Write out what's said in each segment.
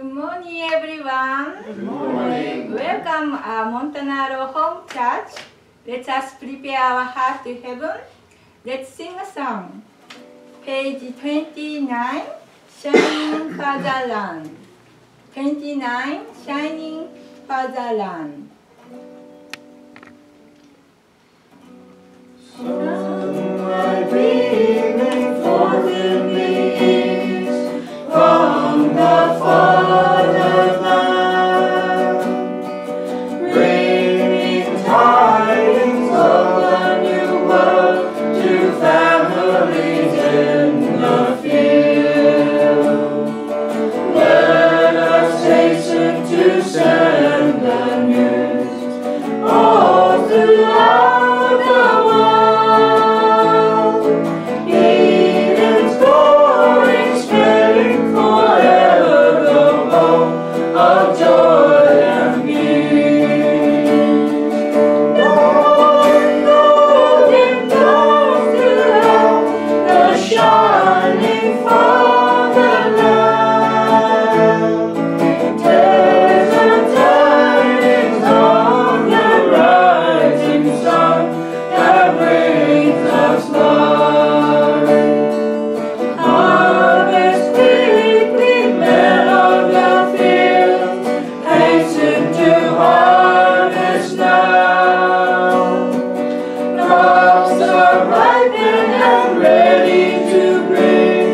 Good morning, everyone. Good morning. Welcome our Montanaro home church. Let us prepare our heart to heaven. Let's sing a song. Page 29, Shining Fatherland. 29, Shining Fatherland. Sunlight beaming forth in the east from the fatherland, bringing tidings of the new world to families in the field. Let us hasten to send the news all throughout the world. Eden's glory spreading forever the hope of joy and peace. Lord, golden dawn throughout the shining fatherland. Desert tidings of the rising sun that brings us light. Harvest quickly, men of the field, hasten to harvest now. Crops are ripened and ready to bring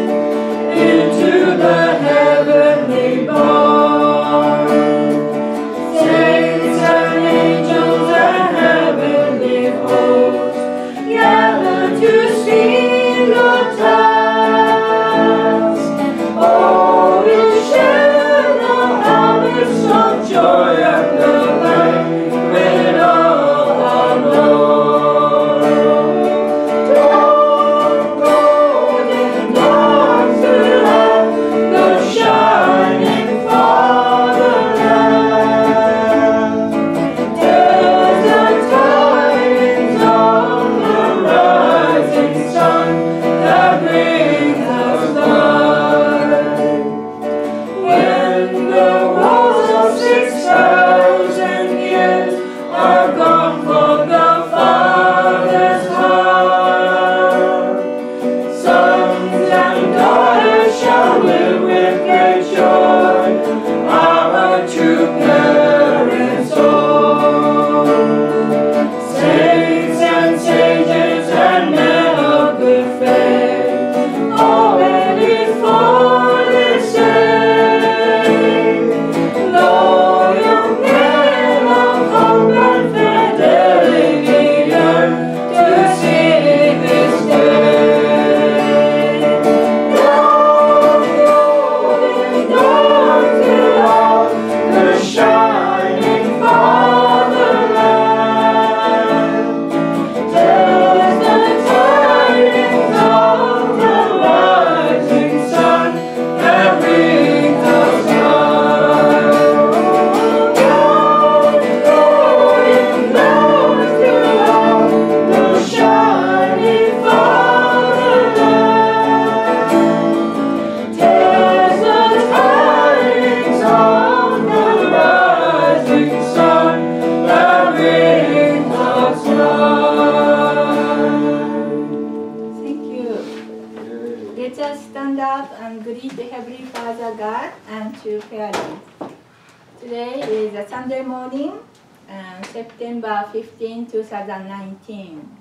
into the heavenly barn. Saints and angels and heavenly hosts gather to see the task. Oh, we'll share the harvest of joy and the banquet of our Lord. Golden dawn throughout the shining fatherland. Desert tidings of the rising sun that brings us light. When the walls of 6,000 years are gone from the Father's heart, sons and daughters shall live with great joy, our true parents' own. Saints and sages and men of good faith, already for this sake. Loyal men of hope and fidelity yearn to see this day. Golden dawn throughout the shining fatherland. Desert tidings of the rising sun that brings us light. Golden dawn throughout the shining fatherland. Desert tidings of the rising sun that brings us light. Thank you. Let us stand up and greet the Heavenly Father God and true parents. Today is a Sunday morning, September 15, 2019.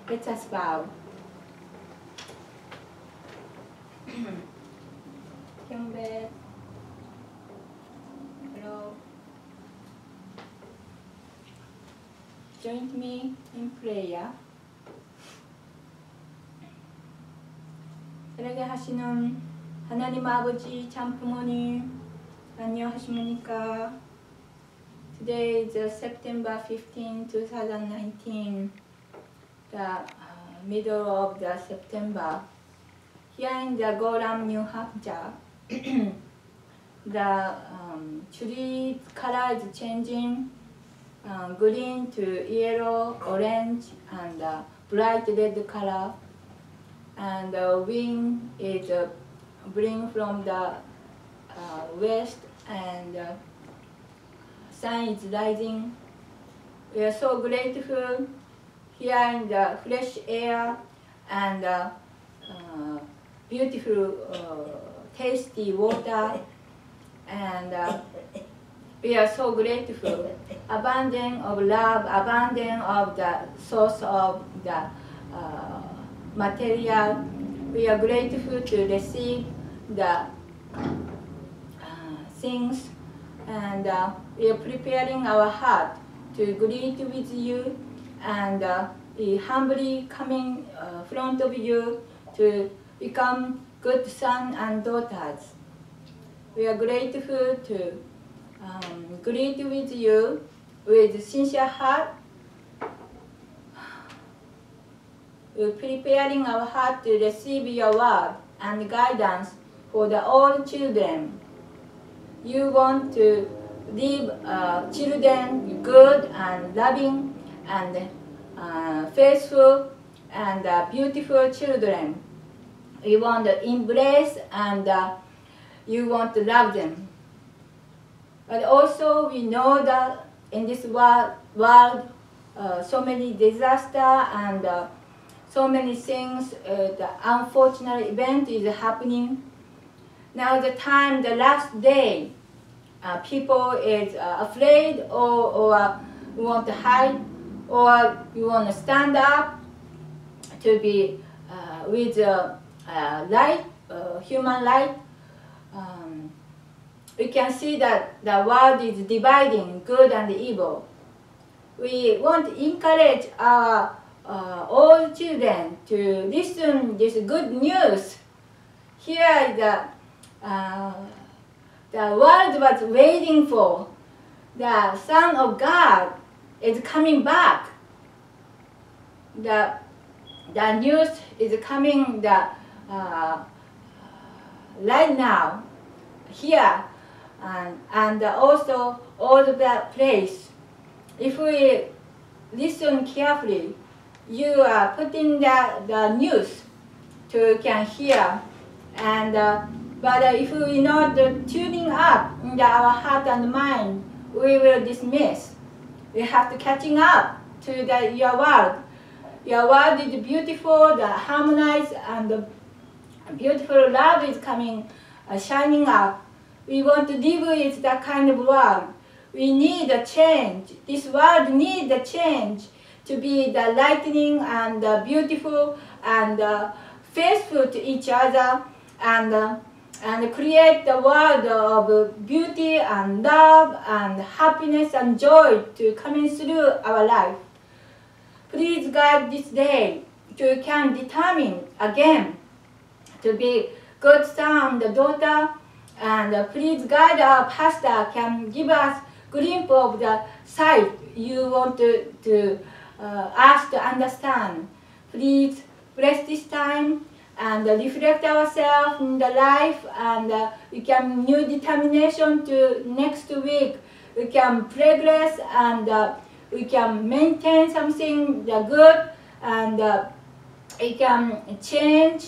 Let us bow. 경배. Hello. Join me in prayer. 하늘에 하시는 하나님 아버지 참 부모님 안녕하십니까? Today is September 15, 2019, the middle of the September. Here in the Goram, New Hampshire, the tree color is changing, green to yellow, orange, and bright red color. And the wind is blowing from the west and sun is rising. We are so grateful here in the fresh air and beautiful, tasty water, and we are so grateful. Abundance of love, abundance of the source of the material. We are grateful to receive the things, and we are preparing our heart to greet with you, and we humbly coming front of you to become good sons and daughters. We are grateful to greet with you with sincere heart. We're preparing our heart to receive your word and guidance for the all children. You want to leave children good and loving and faithful and beautiful children. You want to embrace and you want to love them. But also we know that in this world so many disasters and so many things, the unfortunate event is happening. Now the time, the last day, people is afraid or want to hide, or you want to stand up to be with light, human light. We can see that the world is dividing good and evil. We want to encourage our all children to listen this good news. Here the world was waiting for. The Son of God is coming back. The news is coming right now, here, and also all of that place. If we listen carefully, you are putting the news to can hear, and but if we not tuning up in our heart and mind, we will dismiss. We have to catching up to your word. Your word is beautiful, the harmonized, and the beautiful love is coming, shining up. We want to live with that kind of world. We need a change. This world needs a change to be the lightning and beautiful and faithful to each other, and create the world of beauty and love and happiness and joy to coming through our life. Please guide this day to can determine again to be good son and daughter, and please guide our pastor can give us glimpse of the sight you want to us to understand. Please bless this time and reflect ourselves in the life, and we can new determination to next week. We can progress and we can maintain something good, and we can change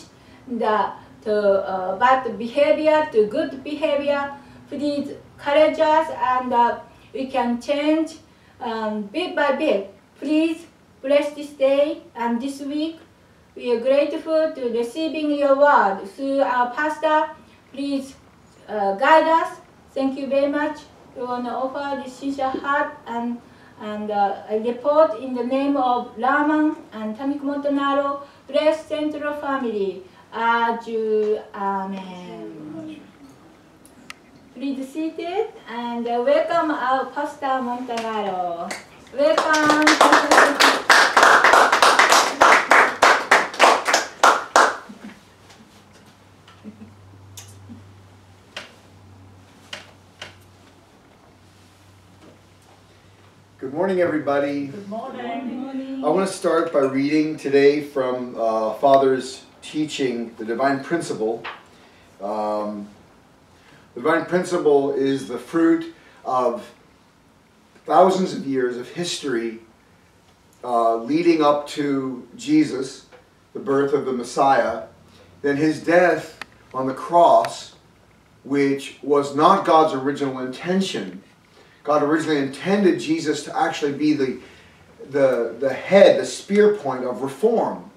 the bad behavior to good behavior. Please encourage us, and we can change bit by bit. Please bless this day and this week. We are grateful to receiving your word through our pastor. Please guide us. Thank you very much. We want to offer this sincere heart and a report in the name of Raman and Tamiko Montanaro. Bless Central Family. Aju. Amen. Please seated and welcome our Pastor Montanaro. Welcome. Good morning, everybody. Good morning. I want to start by reading today from Father's teaching, The Divine Principle. The Divine Principle is the fruit of thousands of years of history leading up to Jesus, the birth of the Messiah, then his death on the cross, which was not God's original intention. God originally intended Jesus to actually be the head, the spear point of reform,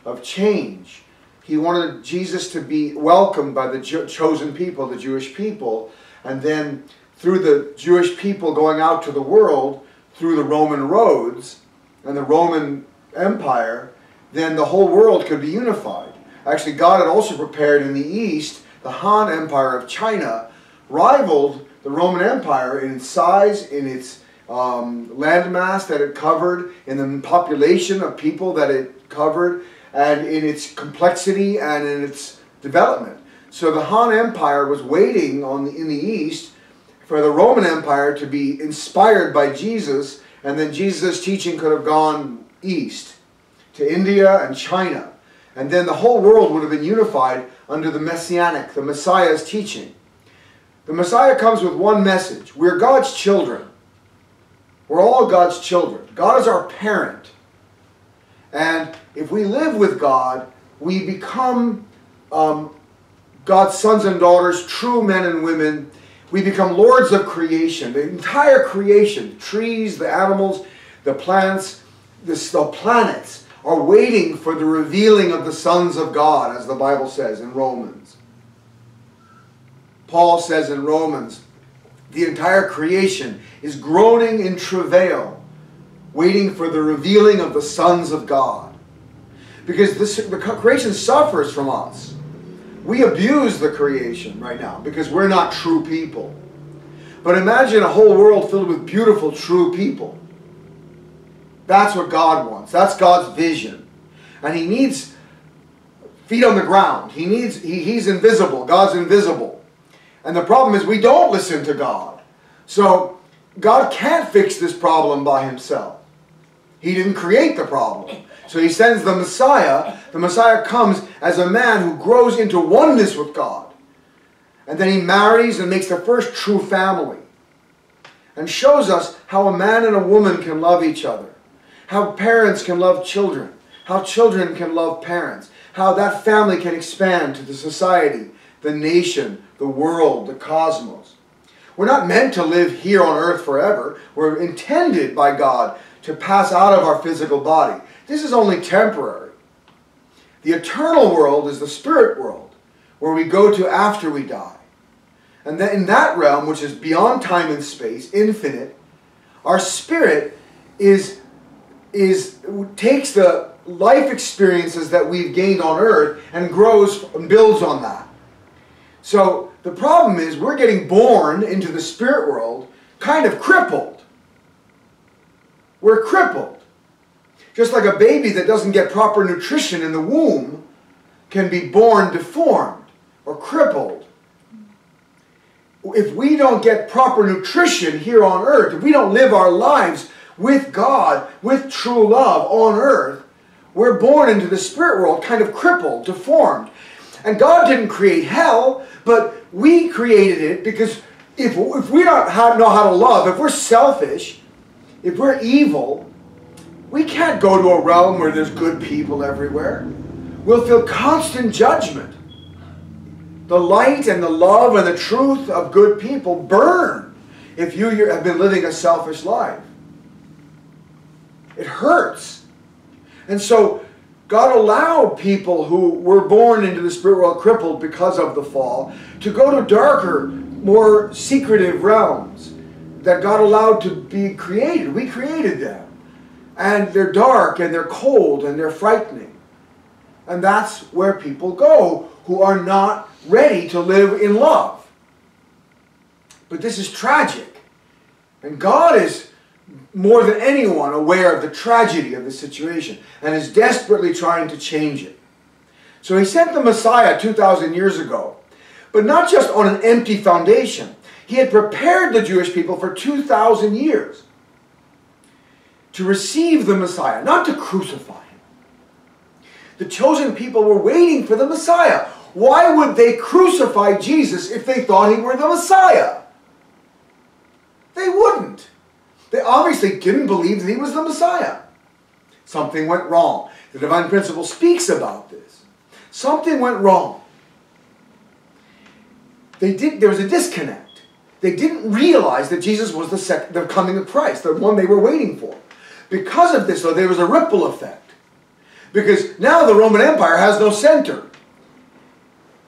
of change. He wanted Jesus to be welcomed by the chosen people, the Jewish people, and then through the Jewish people going out to the world, through the Roman roads and the Roman Empire, then the whole world could be unified. Actually, God had also prepared in the East, the Han Empire of China rivaled the Roman Empire in its size, in its landmass that it covered, in the population of people that it covered, and in its complexity and in its development. So the Han Empire was waiting in the East for the Roman Empire to be inspired by Jesus, and then Jesus' teaching could have gone east to India and China. And then the whole world would have been unified under the Messianic, the Messiah's teaching. The Messiah comes with one message. We're God's children. We're all God's children. God is our parent. And if we live with God, we become God's sons and daughters, true men and women. We become lords of creation. The entire creation, the trees, the animals, the plants, the planets are waiting for the revealing of the sons of God, as the Bible says in Romans. Paul says in Romans, the entire creation is groaning in travail, waiting for the revealing of the sons of God. Because the creation suffers from us. We abuse the creation right now because we're not true people. But imagine a whole world filled with beautiful, true people. That's what God wants. That's God's vision. And He needs feet on the ground. He's invisible. God's invisible. And the problem is we don't listen to God. So God can't fix this problem by Himself. He didn't create the problem. So He sends the Messiah. The Messiah comes as a man who grows into oneness with God. And then He marries and makes the first true family. And shows us how a man and a woman can love each other. How parents can love children. How children can love parents. How that family can expand to the society, the nation, the world, the cosmos. We're not meant to live here on earth forever. We're intended by God to pass out of our physical body. This is only temporary. The eternal world is the spirit world, where we go to after we die. And then in that realm, which is beyond time and space, infinite, our spirit takes the life experiences that we've gained on earth and grows and builds on that. So the problem is we're getting born into the spirit world kind of crippled. We're crippled. Just like a baby that doesn't get proper nutrition in the womb can be born deformed or crippled. If we don't get proper nutrition here on earth, if we don't live our lives with God, with true love on earth, we're born into the spirit world kind of crippled, deformed. And God didn't create hell, but we created it because if we don't know how to love, if we're selfish, if we're evil, we can't go to a realm where there's good people everywhere. We'll feel constant judgment. The light and the love and the truth of good people burn if you have been living a selfish life. It hurts. And so God allowed people who were born into the spirit world crippled because of the fall to go to darker, more secretive realms that God allowed to be created. We created them. And they're dark and they're cold and they're frightening. And that's where people go who are not ready to live in love. But this is tragic. And God is more than anyone aware of the tragedy of the situation and is desperately trying to change it. So He sent the Messiah 2,000 years ago, but not just on an empty foundation. He had prepared the Jewish people for 2,000 years to receive the Messiah, not to crucify Him. The chosen people were waiting for the Messiah. Why would they crucify Jesus if they thought He were the Messiah? They wouldn't. They obviously didn't believe that He was the Messiah. Something went wrong. The divine principle speaks about this. Something went wrong. there was a disconnect. They didn't realize that Jesus was the coming of Christ, the one they were waiting for. Because of this, though, there was a ripple effect. Because now the Roman Empire has no center.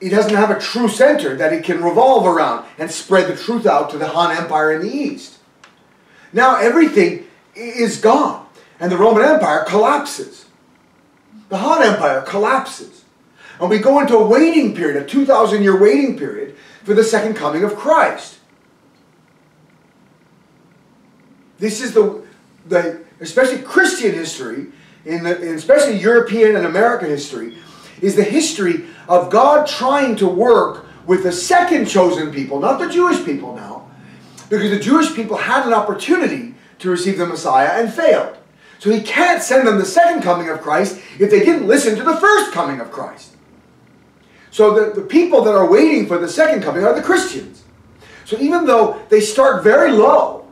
It doesn't have a true center that it can revolve around and spread the truth out to the Han Empire in the East. Now everything is gone, and the Roman Empire collapses. The Han Empire collapses. And we go into a waiting period, a 2,000-year waiting period for the second coming of Christ. This is especially Christian history, especially European and American history, is the history of God trying to work with the second chosen people, not the Jewish people now, because the Jewish people had an opportunity to receive the Messiah and failed. So he can't send them the second coming of Christ if they didn't listen to the first coming of Christ. So the people that are waiting for the second coming are the Christians. So even though they start very low,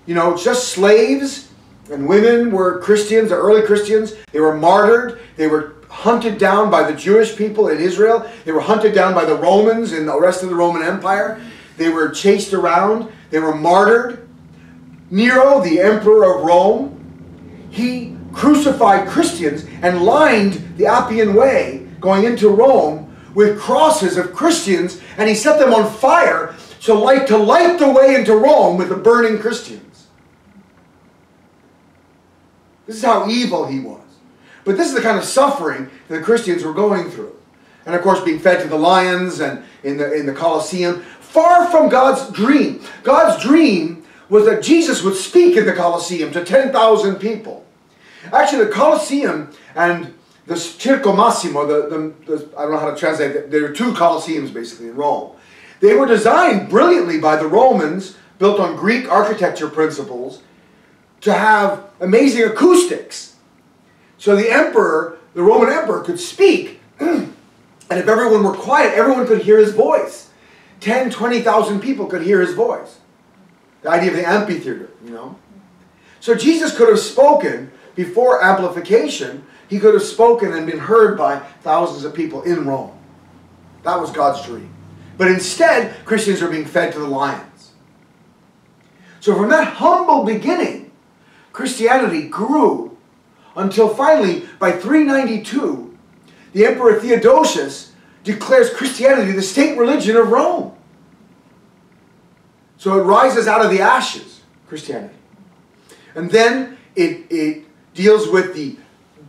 you know, just slaves and women were Christians, the early Christians, they were martyred, they were hunted down by the Jewish people in Israel, they were hunted down by the Romans and the rest of the Roman Empire, they were chased around, they were martyred. Nero, the emperor of Rome, he crucified Christians and lined the Appian Way going into Rome with crosses of Christians, and he set them on fire to light the way into Rome with the burning Christians. This is how evil he was. But this is the kind of suffering that the Christians were going through. And of course being fed to the lions and in the Colosseum. Far from God's dream. God's dream was that Jesus would speak in the Colosseum to 10,000 people. Actually the Colosseum and the Circo Massimo, I don't know how to translate it, there were two Colosseums basically in Rome. They were designed brilliantly by the Romans, built on Greek architecture principles, to have amazing acoustics. So the emperor, the Roman emperor, could speak, and if everyone were quiet, everyone could hear his voice. 10, 20,000 people could hear his voice. The idea of the amphitheater, you know. So Jesus could have spoken before amplification. He could have spoken and been heard by thousands of people in Rome. That was God's dream. But instead, Christians are being fed to the lions. So from that humble beginning, Christianity grew until finally, by 392, the Emperor Theodosius declares Christianity the state religion of Rome. So it rises out of the ashes, Christianity. And then it deals with the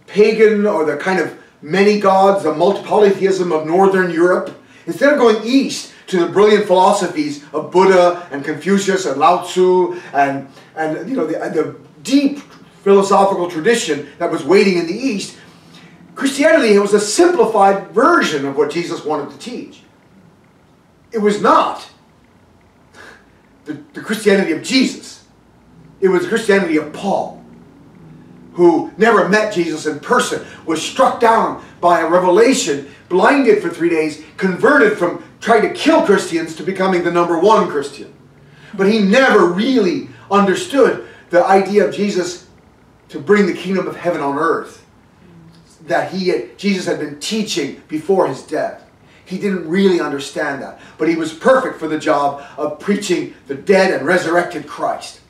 pagan or the kind of many gods, the polytheism of Northern Europe. Instead of going east to the brilliant philosophies of Buddha and Confucius and Lao Tzu and you know the deep philosophical tradition that was waiting in the East, Christianity was a simplified version of what Jesus wanted to teach. It was not the Christianity of Jesus. It was the Christianity of Paul, who never met Jesus in person, was struck down by a revelation, blinded for 3 days, converted from trying to kill Christians to becoming the #1 Christian. But he never really understood the idea of Jesus to bring the kingdom of heaven on earth that Jesus had been teaching before his death. He didn't really understand that. But he was perfect for the job of preaching the dead and resurrected Christ.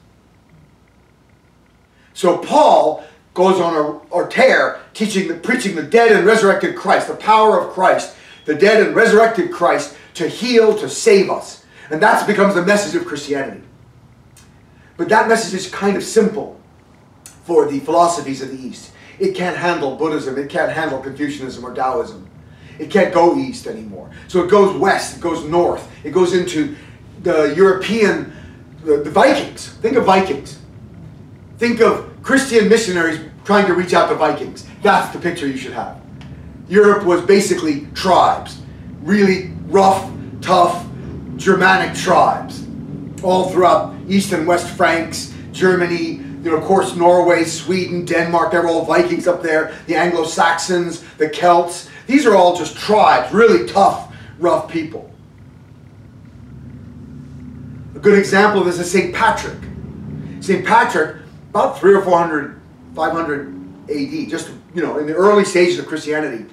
So Paul goes on a tear preaching the dead and resurrected Christ, the power of Christ, the dead and resurrected Christ to heal, to save us. And that becomes the message of Christianity. But that message is kind of simple for the philosophies of the East. It can't handle Buddhism, it can't handle Confucianism or Taoism. It can't go east anymore. So it goes west, it goes north, it goes into the European, the Vikings. Think of Vikings. Think of Christian missionaries trying to reach out to Vikings. That's the picture you should have. Europe was basically tribes. Really rough, tough, Germanic tribes. All throughout East and West Franks, Germany, you know, of course Norway, Sweden, Denmark, they were all Vikings up there. The Anglo-Saxons, the Celts. These are all just tribes, really tough, rough people. A good example of this is St. Patrick. St. Patrick, about 300 or 400, 500 AD, just, you know, in the early stages of Christianity,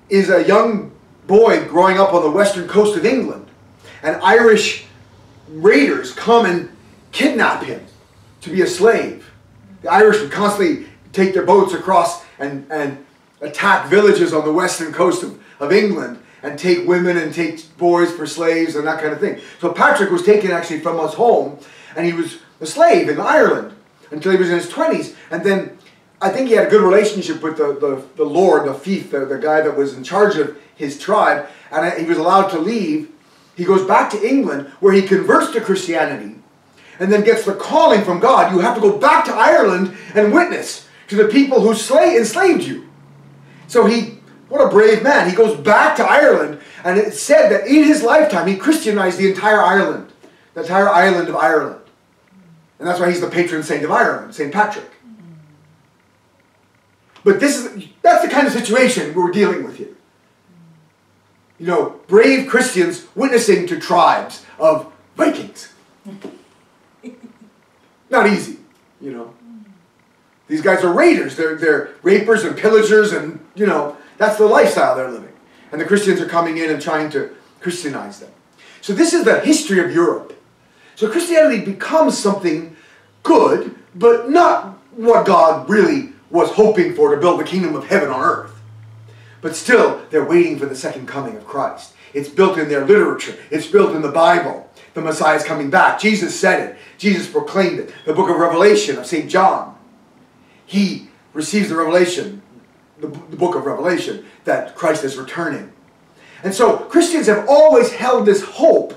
is a young boy growing up on the western coast of England, and Irish raiders come and kidnap him to be a slave. The Irish would constantly take their boats across and attack villages on the western coast of England and take women and take boys for slaves and that kind of thing. So Patrick was taken actually from us home, and he was a slave in Ireland until he was in his 20s. And then I think he had a good relationship with the Lord, the fief, the guy that was in charge of his tribe, and he was allowed to leave. He goes back to England where he converts to Christianity and then gets the calling from God. You have to go back to Ireland and witness to the people who enslaved you. So what a brave man. He goes back to Ireland, and it said that in his lifetime he Christianized the entire island of Ireland. And that's why he's the patron saint of Ireland, St. Patrick. But that's the kind of situation we're dealing with here. You know, brave Christians witnessing to tribes of Vikings. Not easy, you know. These guys are raiders. They're rapers and pillagers, and, you know, that's the lifestyle they're living. And the Christians are coming in and trying to Christianize them. So this is the history of Europe. So Christianity becomes something good, but not what God really was hoping for, to build the kingdom of heaven on earth. But still, they're waiting for the second coming of Christ. It's built in their literature. It's built in the Bible. The Messiah is coming back. Jesus said it. Jesus proclaimed it. The book of Revelation of St. John. He receives the revelation, the book of Revelation, that Christ is returning. And so Christians have always held this hope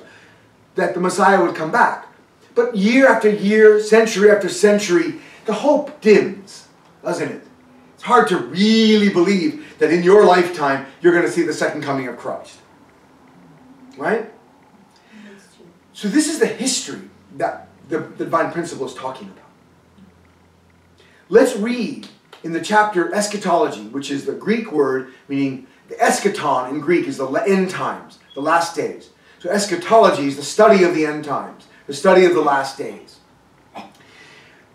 that the Messiah would come back. But year after year, century after century, the hope dims, doesn't it? It's hard to really believe that in your lifetime you're going to see the second coming of Christ. Right? So this is the history that the divine principle is talking about. Let's read in the chapter eschatology, which is the Greek word meaning the eschaton in Greek is the end times, the last days. So eschatology is the study of the end times, the study of the last days.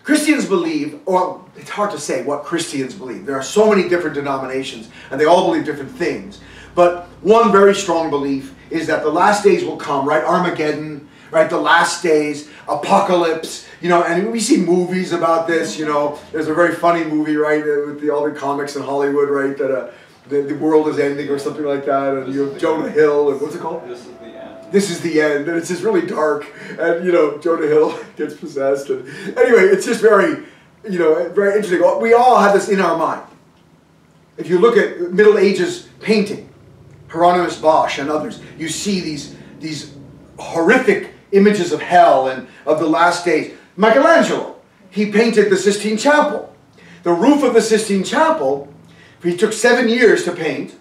Christians believe, or it's hard to say what Christians believe. There are so many different denominations, and they all believe different things. But one very strong belief is that the last days will come, right? Armageddon, right? The last days, apocalypse, you know, and we see movies about this, you know. There's a very funny movie, right, with all the comics in Hollywood, right, that the world is ending or something like that, and you have Jonah Hill, and what's it called? This is the end. This is the end, and it's just really dark, and, you know, Jonah Hill gets possessed, and anyway, it's just very, you know, very interesting. We all have this in our mind. If you look at Middle Ages painting, Hieronymus Bosch and others, you see these horrific images of hell and of the last days. Michelangelo, he painted the Sistine Chapel. The roof of the Sistine Chapel, he took 7 years to paint,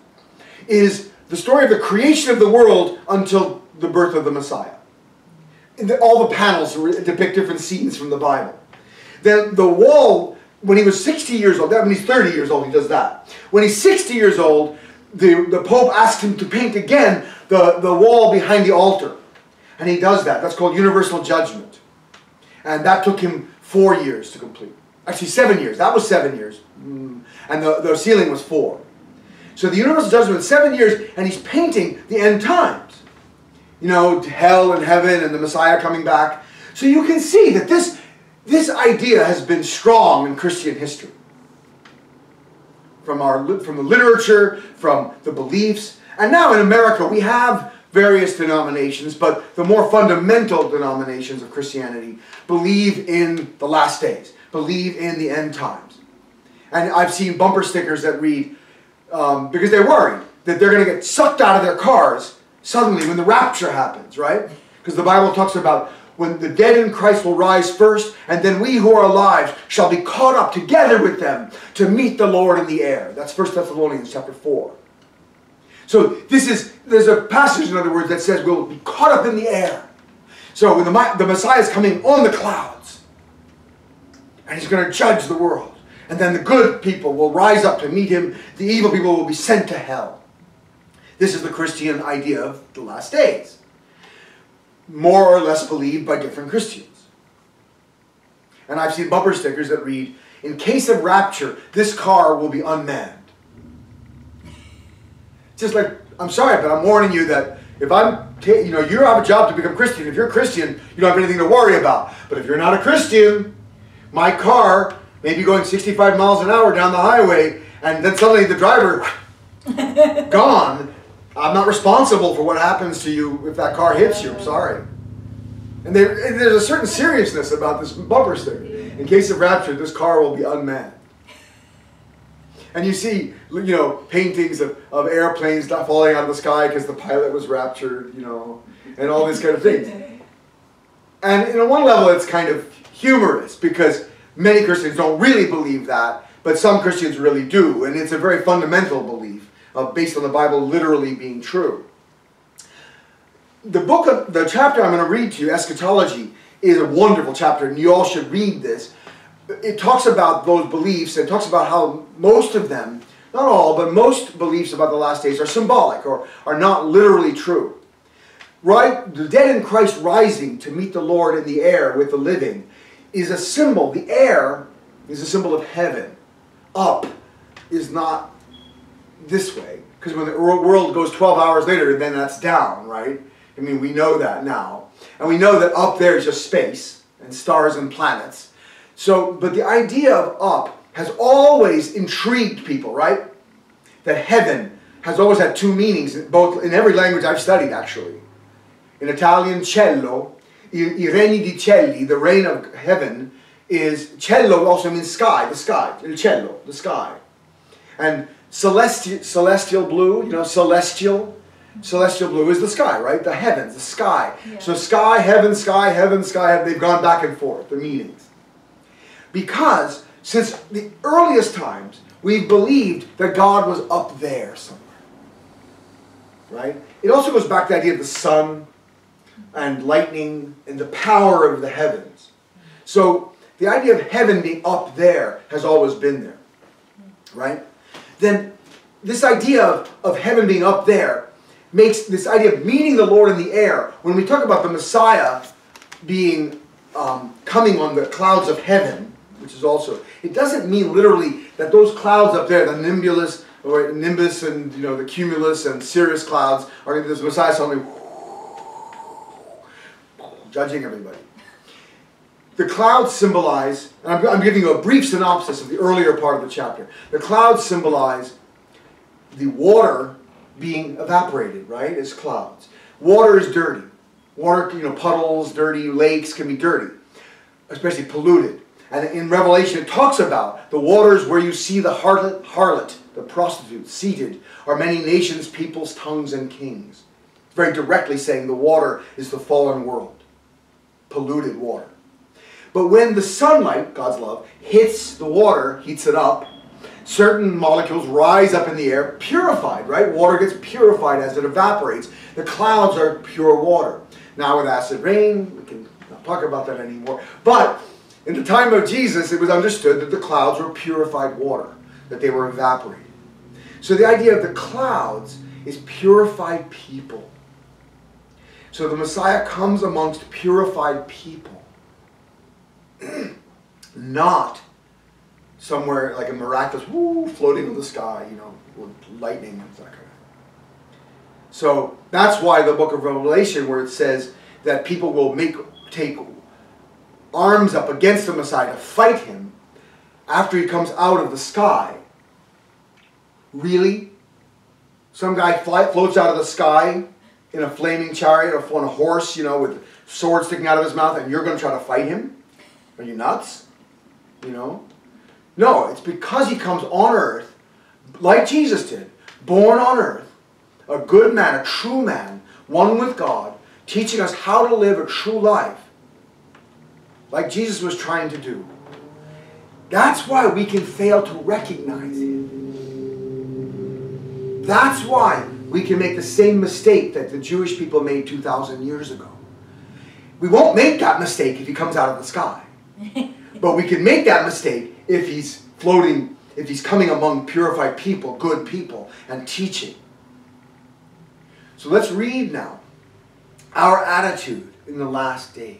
is the story of the creation of the world until the birth of the Messiah. All the panels depict different scenes from the Bible. Then the wall, when he was 60 years old, when he's 30 years old, he does that. When he's 60 years old, the Pope asked him to paint again the wall behind the altar. And he does that. That's called Universal Judgment. And that took him 4 years to complete. Actually 7 years. That was 7 years. And the ceiling was 4. So the Universal Judgment, 7 years, and he's painting the end times. You know, hell and heaven and the Messiah coming back. So you can see that this idea has been strong in Christian history. From the literature, from the beliefs. And now in America we have various denominations, but the more fundamental denominations of Christianity believe in the last days, believe in the end times. And I've seen bumper stickers that read, because they're worried that they're going to get sucked out of their cars suddenly when the rapture happens, right? Because the Bible talks about when the dead in Christ will rise first, and then we who are alive shall be caught up together with them to meet the Lord in the air. That's 1 Thessalonians chapter 4. So there's a passage, in other words, that says we'll be caught up in the air. So when the Messiah is coming on the clouds, and he's going to judge the world. And then the good people will rise up to meet him. The evil people will be sent to hell. This is the Christian idea of the last days. More or less believed by different Christians. And I've seen bumper stickers that read, in case of rapture, this car will be unmanned. Just like, I'm sorry, but I'm warning you that if I'm you know, you have a job to become Christian. If you're a Christian, you don't have anything to worry about. But if you're not a Christian, my car may be going 65 miles an hour down the highway, and then suddenly the driver, gone. I'm not responsible for what happens to you if that car hits you. I'm sorry. And there's a certain seriousness about this bumper sticker. In case of rapture, this car will be unmanned. And you see, you know, paintings of airplanes falling out of the sky because the pilot was raptured, you know, and all these kind of things. And on one level, it's kind of humorous because many Christians don't really believe that, but some Christians really do. And it's a very fundamental belief based on the Bible literally being true. The chapter I'm going to read to you, Eschatology, is a wonderful chapter, and you all should read this. It talks about those beliefs, and talks about how most of them, not all, but most beliefs about the last days are symbolic or are not literally true. Right? The dead in Christ rising to meet the Lord in the air with the living is a symbol. The air is a symbol of heaven. Up is not this way, because when the world goes 12 hours later, then that's down, right? I mean, we know that now. And we know that up there is just space and stars and planets. So, but the idea of up has always intrigued people, right? That heaven has always had two meanings, both in every language I've studied, actually. In Italian, cielo, I regni di cieli, the reign of heaven, is, cielo also means sky, il cielo, the sky. And celestial blue, you know, celestial blue is the sky, right? The heavens, the sky. Yeah. So sky, heaven, they've gone back and forth, the meanings. Because since the earliest times, we've believed that God was up there somewhere. Right? It also goes back to the idea of the sun and lightning and the power of the heavens. So the idea of heaven being up there has always been there. Right? Then this idea of heaven being up there makes this idea of meeting the Lord in the air. When we talk about the Messiah being coming on the clouds of heaven, which is also, it doesn't mean literally that those clouds up there, the nimbus and, you know, the cumulus and cirrus clouds, are this Messiah suddenly judging everybody. The clouds symbolize, and I'm giving you a brief synopsis of the earlier part of the chapter. The clouds symbolize the water being evaporated, right, as clouds. Water is dirty. Water, you know, puddles, dirty, lakes can be dirty, especially polluted. And in Revelation it talks about the waters where you see the harlot, the prostitute, seated, are many nations, peoples, tongues, and kings. It's very directly saying the water is the fallen world. Polluted water. But when the sunlight, God's love, hits the water, heats it up, certain molecules rise up in the air, purified, right? Water gets purified as it evaporates. The clouds are pure water. Now with acid rain, we can not talk about that anymore. But in the time of Jesus, it was understood that the clouds were purified water, that they were evaporated. So the idea of the clouds is purified people. So the Messiah comes amongst purified people. Not somewhere like a miraculous, floating in the sky, you know, with lightning and that kind of thing. So that's why the book of Revelation, where it says that people will take arms up against the Messiah to fight him after he comes out of the sky. Really? Some guy floats out of the sky in a flaming chariot or on a horse, you know, with sword sticking out of his mouth, and you're going to try to fight him? Are you nuts? You know? No, it's because he comes on earth, like Jesus did, born on earth, a good man, a true man, one with God, teaching us how to live a true life, like Jesus was trying to do. That's why we can fail to recognize him. That's why we can make the same mistake that the Jewish people made 2,000 years ago. We won't make that mistake if he comes out of the sky. But we can make that mistake if he's floating, if he's coming among purified people, good people, and teaching. So let's read now our attitude in the last days.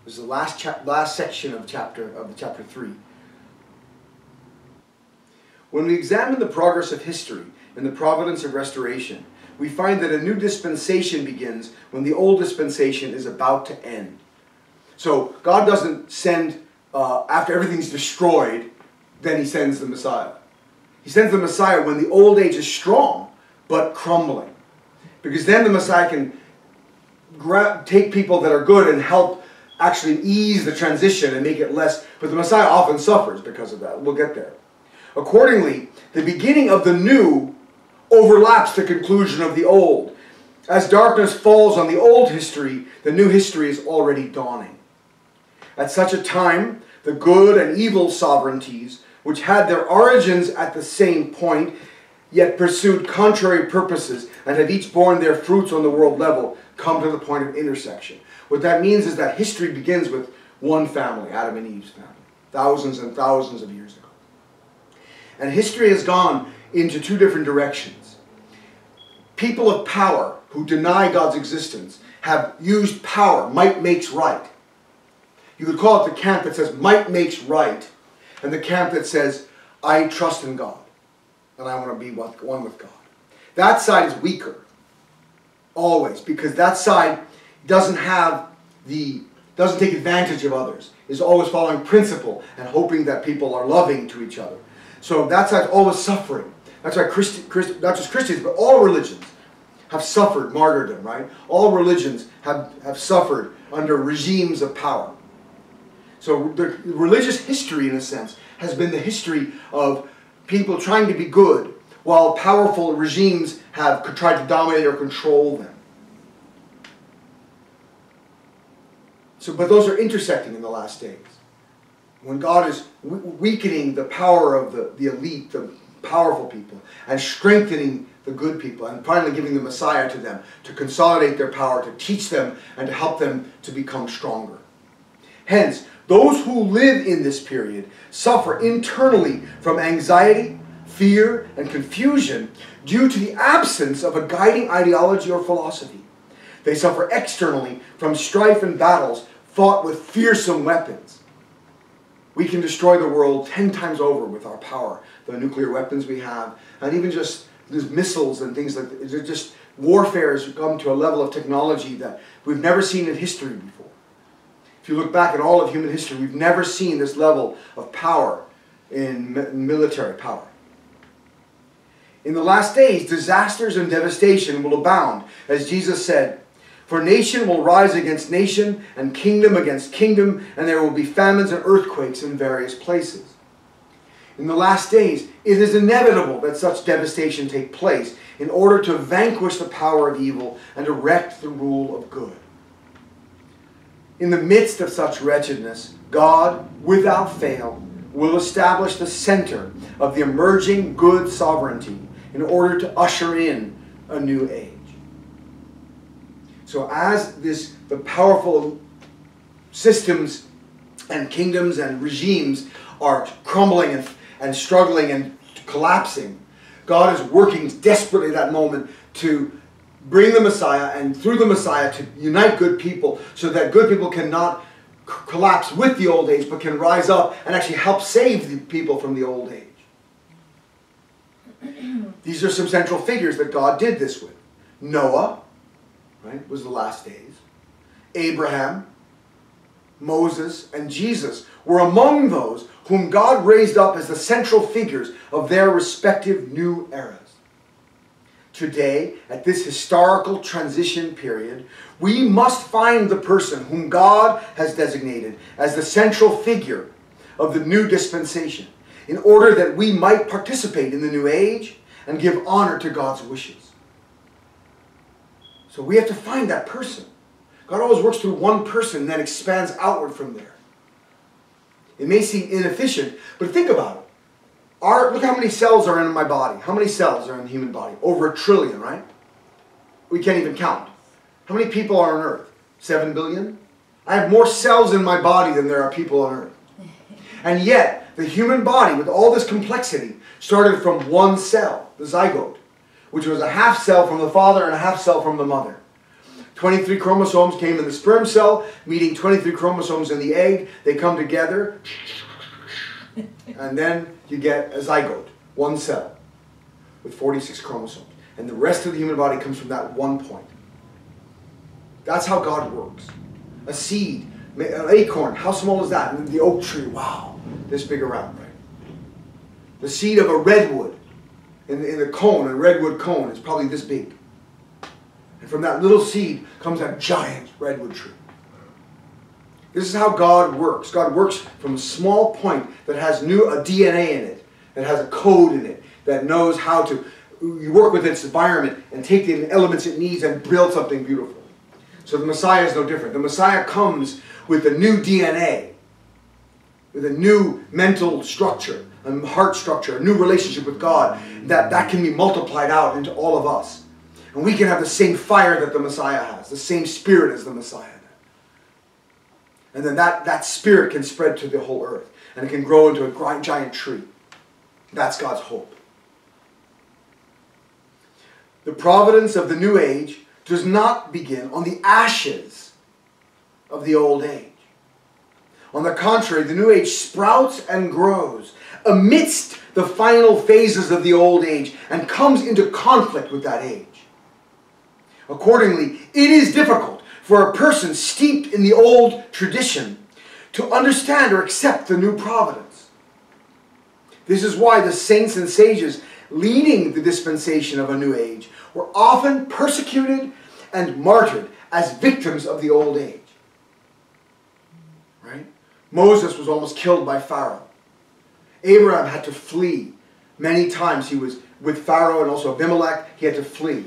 This is the last section of chapter 3. When we examine the progress of history and the providence of restoration, we find that a new dispensation begins when the old dispensation is about to end. So God doesn't send, after everything's destroyed, then he sends the Messiah. He sends the Messiah when the old age is strong, but crumbling. Because then the Messiah can take people that are good and help actually ease the transition and make it less. But the Messiah often suffers because of that. We'll get there. Accordingly, the beginning of the new overlaps the conclusion of the old. As darkness falls on the old history, the new history is already dawning. At such a time, the good and evil sovereignties, which had their origins at the same point, yet pursued contrary purposes and have each borne their fruits on the world level, come to the point of intersection. What that means is that history begins with one family, Adam and Eve's family, thousands and thousands of years ago. And history has gone into two different directions. People of power who deny God's existence have used power. Might makes right. You could call it the camp that says might makes right, and the camp that says I trust in God and I want to be one with God. That side is weaker, always, because that side doesn't take advantage of others, is always following principle and hoping that people are loving to each other. So that side's always suffering. That's why not just Christians, but all religions have suffered martyrdom, right? All religions have suffered under regimes of power. So the religious history, in a sense, has been the history of people trying to be good, while powerful regimes have tried to dominate or control them. So, but those are intersecting in the last days. When God is weakening the power of the elite, the powerful people, and strengthening the good people, and finally giving the Messiah to them to consolidate their power, to teach them, and to help them to become stronger. Hence, those who live in this period suffer internally from anxiety, fear, and confusion due to the absence of a guiding ideology or philosophy. They suffer externally from strife and battles fought with fearsome weapons. We can destroy the world 10 times over with our power. The nuclear weapons we have, and even just these missiles and things like that. Just warfare has come to a level of technology that we've never seen in history before. If you look back at all of human history, we've never seen this level of power in military power. In the last days, disasters and devastation will abound, as Jesus said, "For nation will rise against nation, and kingdom against kingdom, and there will be famines and earthquakes in various places." In the last days, it is inevitable that such devastation take place in order to vanquish the power of evil and erect the rule of good. In the midst of such wretchedness, God, without fail, will establish the center of the emerging good sovereignty in order to usher in a new age. So as the powerful systems and kingdoms and regimes are crumbling and struggling and collapsing, God is working desperately at that moment to bring the Messiah, and through the Messiah to unite good people so that good people cannot collapse with the old age but can rise up and actually help save the people from the old age. These are some central figures that God did this with. Noah, right, was the last days. Abraham, Moses, and Jesus were among those whom God raised up as the central figures of their respective new eras. Today, at this historical transition period, we must find the person whom God has designated as the central figure of the new dispensation, in order that we might participate in the new age and give honor to God's wishes. So we have to find that person. God always works through one person and then expands outward from there. It may seem inefficient, but think about it. Look how many cells are in my body. How many cells are in the human body? Over 1 trillion, right? We can't even count. How many people are on Earth? 7 billion? I have more cells in my body than there are people on Earth. And yet, the human body, with all this complexity, started from one cell, the zygote, which was a half cell from the father and a half cell from the mother. 23 chromosomes came in the sperm cell, meeting 23 chromosomes in the egg. They come together, and then you get a zygote, one cell, with 46 chromosomes. And the rest of the human body comes from that one point. That's how God works. A seed, an acorn, how small is that? And the oak tree, wow, this big around, right? The seed of a redwood in a cone, a redwood cone, is probably this big. And from that little seed comes that giant redwood tree. This is how God works. God works from a small point that has a DNA in it, that has a code in it, that knows how to work with its environment and take the elements it needs and build something beautiful. So the Messiah is no different. The Messiah comes with a new DNA, with a new mental structure, a heart structure, a new relationship with God, that can be multiplied out into all of us. And we can have the same fire that the Messiah has, the same spirit as the Messiah. And then that spirit can spread to the whole earth. And it can grow into a giant tree. That's God's hope. The providence of the new age does not begin on the ashes of the old age. On the contrary, the new age sprouts and grows amidst the final phases of the old age and comes into conflict with that age. Accordingly, it is difficult for a person steeped in the old tradition to understand or accept the new providence. This is why the saints and sages leading the dispensation of a new age were often persecuted and martyred as victims of the old age. Right? Moses was almost killed by Pharaoh. Abraham had to flee. Many times he was with Pharaoh and also Abimelech. He had to flee.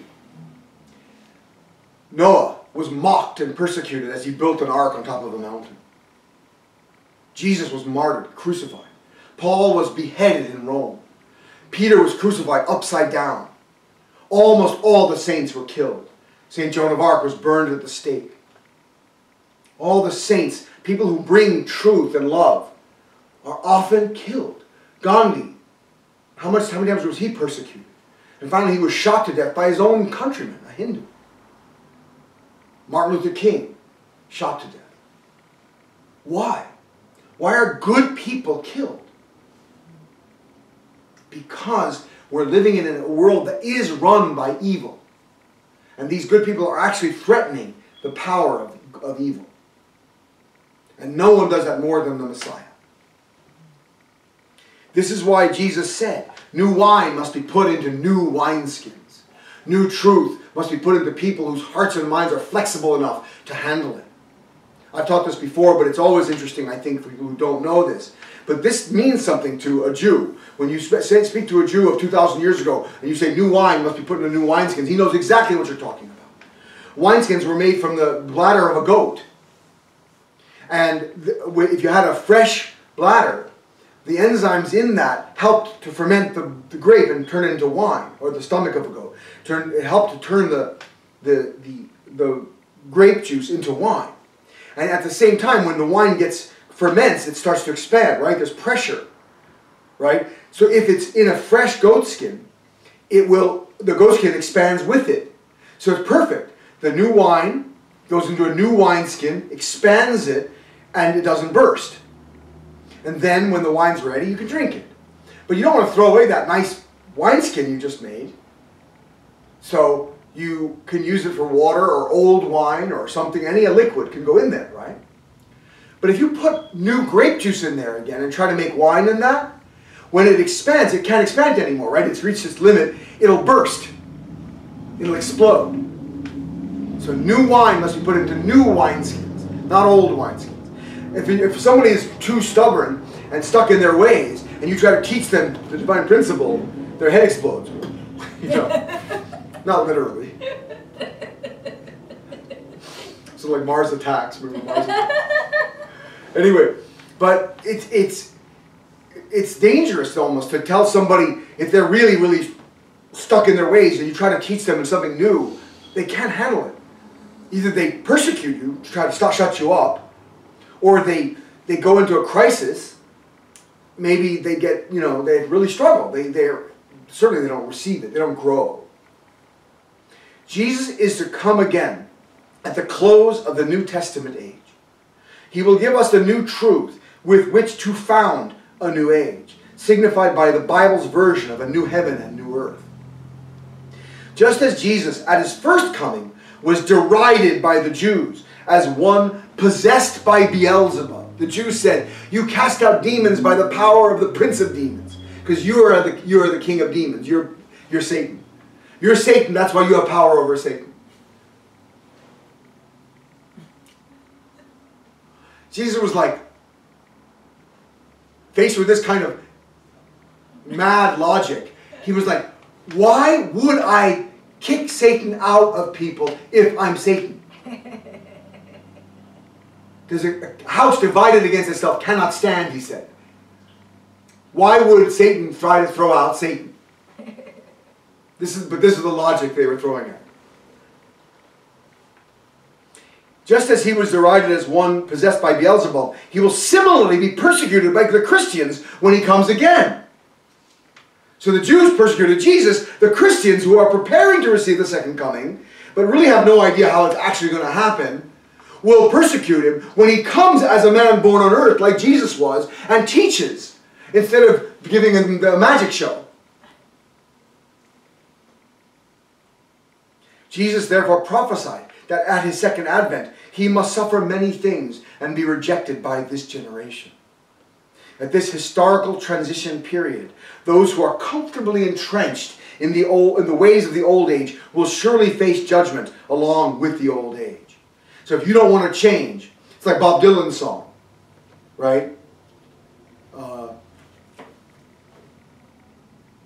Noah was mocked and persecuted as he built an ark on top of a mountain. Jesus was martyred, crucified. Paul was beheaded in Rome. Peter was crucified upside down. Almost all the saints were killed. St. Joan of Arc was burned at the stake. All the saints, people who bring truth and love, are often killed. Gandhi, how many times was he persecuted? And finally he was shot to death by his own countryman, a Hindu. Martin Luther King, shot to death. Why? Why are good people killed? Because we're living in a world that is run by evil. And these good people are actually threatening the power of evil. And no one does that more than the Messiah. This is why Jesus said, new wine must be put into new wineskins. New truth must be put into people whose hearts and minds are flexible enough to handle it. I've taught this before, but it's always interesting, I think, for people who don't know this. But this means something to a Jew. When you speak to a Jew of 2,000 years ago, and you say new wine must be put into new wineskins, he knows exactly what you're talking about. Wineskins were made from the bladder of a goat. And if you had a fresh bladder, the enzymes in that helped to ferment the grape and turn it into wine, or the stomach of a goat. It helped to turn the grape juice into wine. And at the same time, when the wine ferments, it starts to expand, right? There's pressure, right? So if it's in a fresh goat skin, the goat skin expands with it. So it's perfect. The new wine goes into a new wineskin, expands it, and it doesn't burst. And then when the wine's ready, you can drink it. But you don't want to throw away that nice wineskin you just made. So you can use it for water or old wine or something. A liquid can go in there, right? But if you put new grape juice in there again and try to make wine in that, when it expands, it can't expand anymore, right? It's reached its limit. It'll burst. It'll explode. So new wine must be put into new wineskins, not old wineskins. If somebody is too stubborn and stuck in their ways, and you try to teach them the divine principle, their head explodes. You know, not literally. So like Mars Attacks. Remember Mars Attacks? Anyway, but it's dangerous almost to tell somebody if they're really, really stuck in their ways and you try to teach them something new, they can't handle it. Either they persecute you to try to shut you up, or they go into a crisis. Maybe they get, they really struggle. Certainly they don't receive it. They don't grow. Jesus is to come again at the close of the New Testament age. He will give us the new truth with which to found a new age, signified by the Bible's version of a new heaven and new earth. Just as Jesus, at his first coming, was derided by the Jews as one possessed by Beelzebub. The Jews said, you cast out demons by the power of the prince of demons. Because you are the king of demons. You're Satan. You're Satan, that's why you have power over Satan. Jesus was like, faced with this kind of mad logic, he was like, why would I kick Satan out of people if I'm Satan? Because a house divided against itself cannot stand, he said. Why would Satan try to throw out Satan? This is the logic they were throwing at. Just as he was derided as one possessed by Beelzebub, he will similarly be persecuted by the Christians when he comes again. So the Jews persecuted Jesus. The Christians, who are preparing to receive the second coming, but really have no idea how it's actually going to happen, will persecute him when he comes as a man born on earth, like Jesus was, and teaches, instead of giving him the magic show. Jesus therefore prophesied that at his second advent, he must suffer many things and be rejected by this generation. At this historical transition period, those who are comfortably entrenched in the ways of the old age will surely face judgment along with the old age. So if you don't want to change, it's like Bob Dylan's song, right?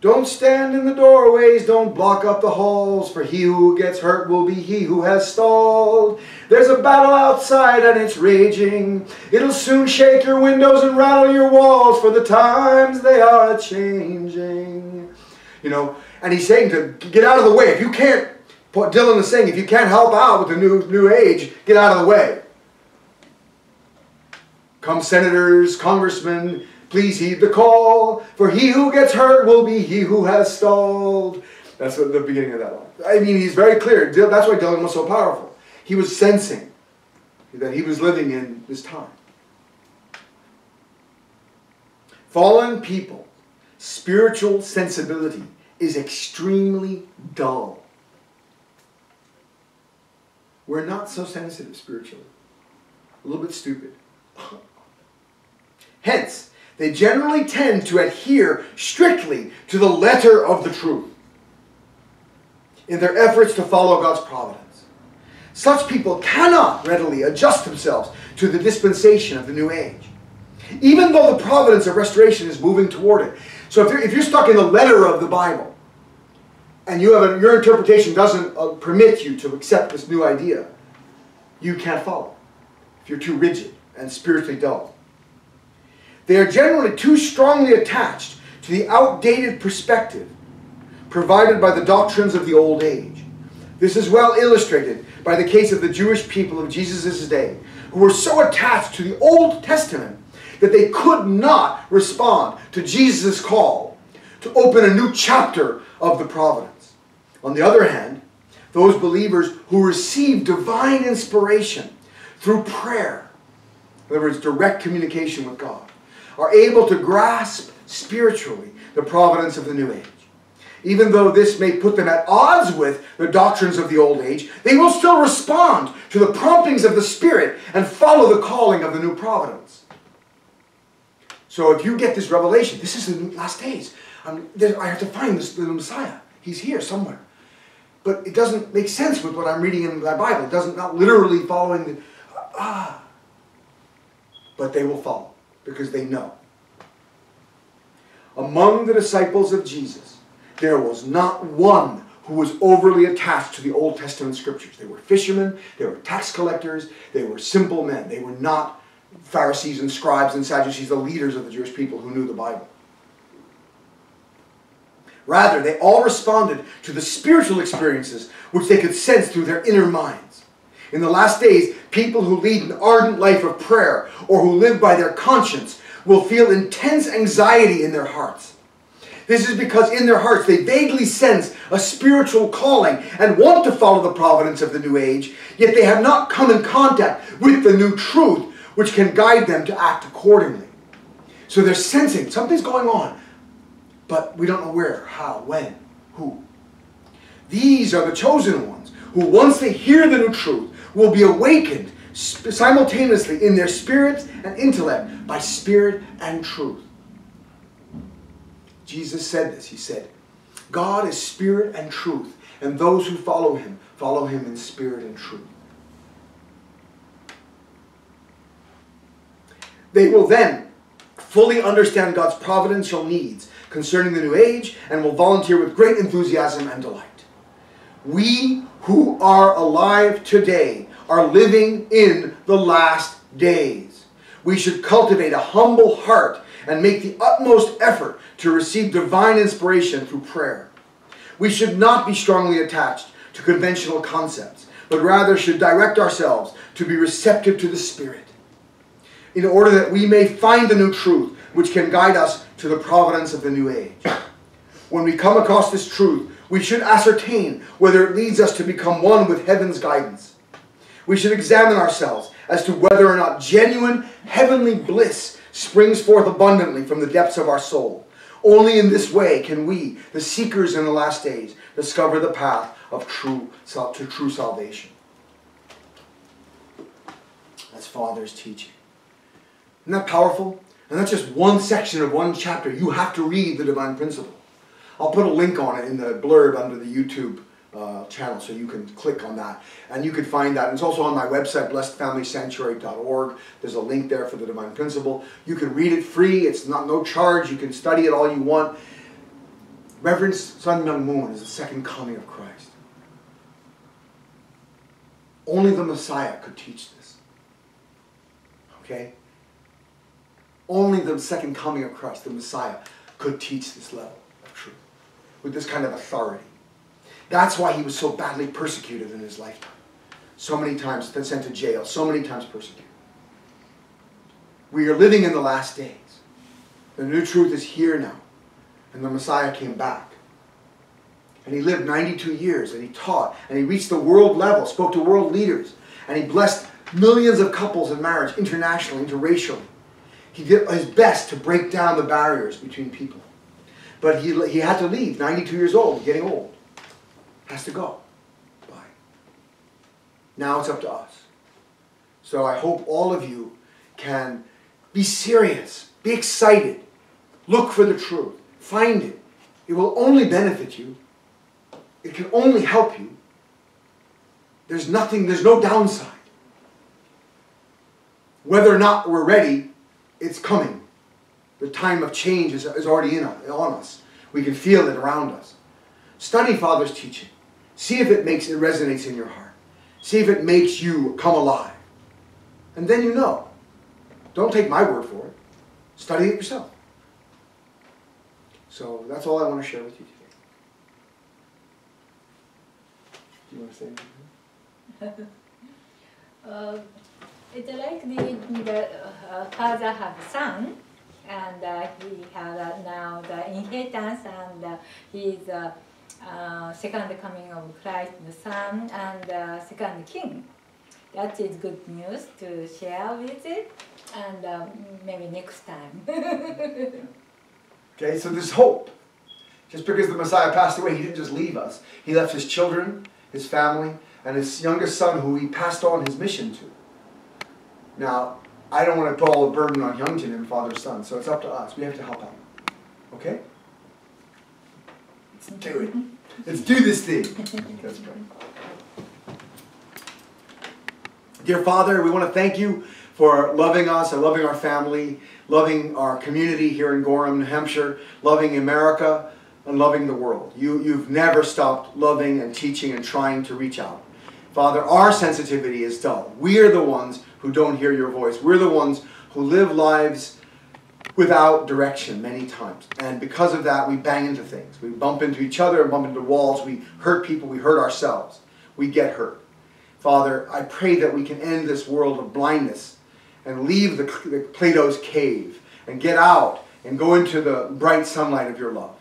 Don't stand in the doorways, don't block up the halls, for he who gets hurt will be he who has stalled. There's a battle outside and it's raging. It'll soon shake your windows and rattle your walls, for the times they are changing. You know, and he's saying to get out of the way. If you can't, Dylan is saying, if you can't help out with the new age, get out of the way. Come senators, congressmen, please heed the call, for he who gets hurt will be he who has stalled. That's the beginning of that line. I mean, he's very clear. That's why Dylan was so powerful. He was sensing that he was living in this time. Fallen people, spiritual sensibility is extremely dull. We're not so sensitive spiritually. A little bit stupid. Hence, they generally tend to adhere strictly to the letter of the truth in their efforts to follow God's providence. Such people cannot readily adjust themselves to the dispensation of the new age, even though the providence of restoration is moving toward it. So if you're stuck in the letter of the Bible, and your interpretation doesn't permit you to accept this new idea, you can't follow if you're too rigid and spiritually dull. They are generally too strongly attached to the outdated perspective provided by the doctrines of the old age. This is well illustrated by the case of the Jewish people of Jesus' day, who were so attached to the Old Testament that they could not respond to Jesus' call to open a new chapter of the providence. On the other hand, those believers who receive divine inspiration through prayer, in other words, direct communication with God, are able to grasp spiritually the providence of the new age. Even though this may put them at odds with the doctrines of the old age, they will still respond to the promptings of the Spirit and follow the calling of the new providence. So if you get this revelation, this is the last days. I have to find the Messiah. He's here somewhere. But it doesn't make sense with what I'm reading in my Bible. It doesn't, not literally following the... But they will follow, because they know. Among the disciples of Jesus, there was not one who was overly attached to the Old Testament scriptures. They were fishermen, they were tax collectors, they were simple men. They were not Pharisees and scribes and Sadducees, the leaders of the Jewish people who knew the Bible. Rather, they all responded to the spiritual experiences which they could sense through their inner minds. In the last days, people who lead an ardent life of prayer or who live by their conscience will feel intense anxiety in their hearts. This is because in their hearts they vaguely sense a spiritual calling and want to follow the providence of the new age, yet they have not come in contact with the new truth which can guide them to act accordingly. So they're sensing something's going on, but we don't know where, how, when, who. These are the chosen ones who, once they hear the new truth, will be awakened simultaneously in their spirit and intellect by spirit and truth. Jesus said this. He said, God is spirit and truth, and those who follow him in spirit and truth. They will then fully understand God's providential needs concerning the new age and will volunteer with great enthusiasm and delight. We who are alive today are living in the last days. We should cultivate a humble heart and make the utmost effort to receive divine inspiration through prayer. We should not be strongly attached to conventional concepts, but rather should direct ourselves to be receptive to the Spirit, in order that we may find the new truth which can guide us to the providence of the new age. When we come across this truth, we should ascertain whether it leads us to become one with heaven's guidance. We should examine ourselves as to whether or not genuine heavenly bliss springs forth abundantly from the depths of our soul. Only in this way can we, the seekers in the last days, discover the path of true salvation. That's Father's teaching. Isn't that powerful? And that's just one section of one chapter. You have to read the Divine Principle. I'll put a link on it in the blurb under the YouTube channel, so you can click on that. And you can find that. And it's also on my website, blessedfamilysanctuary.org. There's a link there for the Divine Principle. You can read it free. It's no charge. You can study it all you want. Reverend Sun Myung Moon is the second coming of Christ. Only the Messiah could teach this. Okay? Only the second coming of Christ, the Messiah, could teach this level of truth with this kind of authority. That's why he was so badly persecuted in his lifetime. So many times sent to jail, so many times persecuted. We are living in the last days. The new truth is here now. And the Messiah came back. And he lived 92 years, and he taught, and he reached the world level, spoke to world leaders, and he blessed millions of couples in marriage, internationally, interracially. He did his best to break down the barriers between people. But he had to leave, 92 years old, getting old. Has to go. Bye. Now it's up to us. So I hope all of you can be serious, be excited, look for the truth, find it. It will only benefit you. It can only help you. There's no downside. Whether or not we're ready, it's coming. The time of change is already on us. We can feel it around us. Study Father's teaching. See if it resonates in your heart. See if it makes you come alive. And then you know. Don't take my word for it. Study it yourself. So that's all I want to share with you today. Do you want to say anything? It's like the father had a son, and he had now the inheritance, and he's second coming of Christ, the Son, and second King. That is good news to share with it, and maybe next time. Okay, so there's hope. Just because the Messiah passed away, he didn't just leave us. He left his children, his family, and his youngest son, who he passed on his mission to. Now, I don't want to put all the burden on Hyungjin and Father's son, so it's up to us. We have to help out. Okay? Let's do it. Let's do this thing. Let's pray. Dear Father, we want to thank you for loving us and loving our family, loving our community here in Gorham, New Hampshire, loving America, and loving the world. You've never stopped loving and teaching and trying to reach out. Father, our sensitivity is dull. We are the ones who don't hear your voice. We're the ones who live lives without direction many times. And because of that, we bang into things. We bump into each other and bump into walls. We hurt people. We hurt ourselves. We get hurt. Father, I pray that we can end this world of blindness and leave the Plato's cave and get out and go into the bright sunlight of your love.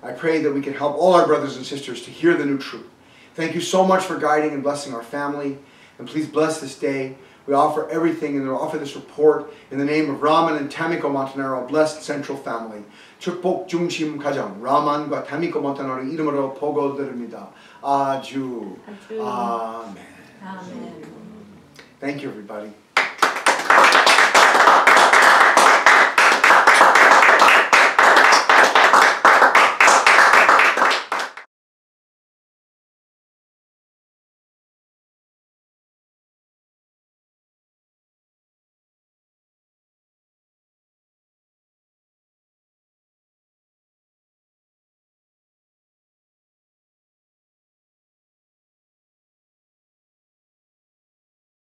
I pray that we can help all our brothers and sisters to hear the new truth. Thank you so much for guiding and blessing our family. And please bless this day. We offer everything and we offer this report in the name of Raman and Tamiko Montanaro, blessed central family. 축복 중심 가정 라만과 타미코 몬타나로 이름으로 보고드립니다. 아주. 아멘. Amen. Thank you, everybody.